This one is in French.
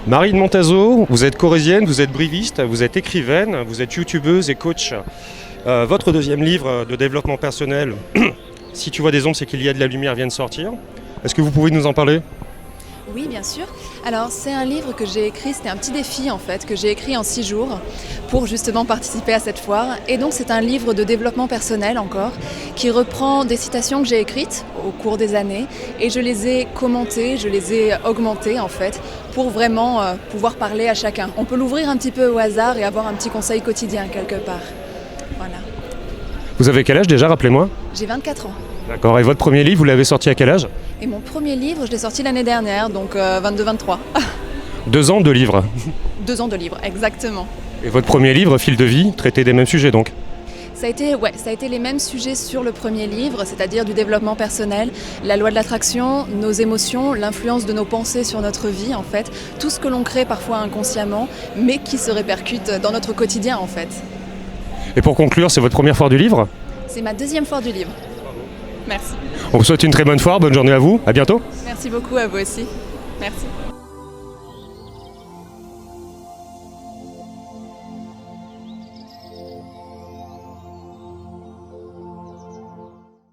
Marine Montazo, vous êtes corrézienne, vous êtes briviste, vous êtes écrivaine, vous êtes youtubeuse et coach. Votre deuxième livre de développement personnel, Si tu vois des ombres, c'est qu'il y a de la lumière, vient de sortir. Est-ce que vous pouvez nous en parler ? Oui, bien sûr. Alors, c'est un livre que j'ai écrit, c'était un petit défi en fait, que j'ai écrit en 6 jours pour justement participer à cette foire. Et donc, c'est un livre de développement personnel encore, qui reprend des citations que j'ai écrites au cours des années et je les ai commentées, je les ai augmentées en fait, pour vraiment pouvoir parler à chacun. On peut l'ouvrir un petit peu au hasard et avoir un petit conseil quotidien quelque part. Voilà. Vous avez quel âge déjà, rappelez-moi ? J'ai 24 ans. D'accord, et votre premier livre, vous l'avez sorti à quel âge ? Et mon premier livre, je l'ai sorti l'année dernière, donc 22-23. 2 ans de livre. 2 ans de livre, exactement. Et votre premier livre, Fil de vie, traitait des mêmes sujets donc ? Ça a été les mêmes sujets sur le premier livre, c'est-à-dire du développement personnel, la loi de l'attraction, nos émotions, l'influence de nos pensées sur notre vie en fait, tout ce que l'on crée parfois inconsciemment, mais qui se répercute dans notre quotidien en fait. Et pour conclure, c'est votre première foire du livre ? C'est ma 2e foire du livre. Merci. On vous souhaite une très bonne foire, bonne journée à vous, à bientôt. Merci beaucoup à vous aussi. Merci.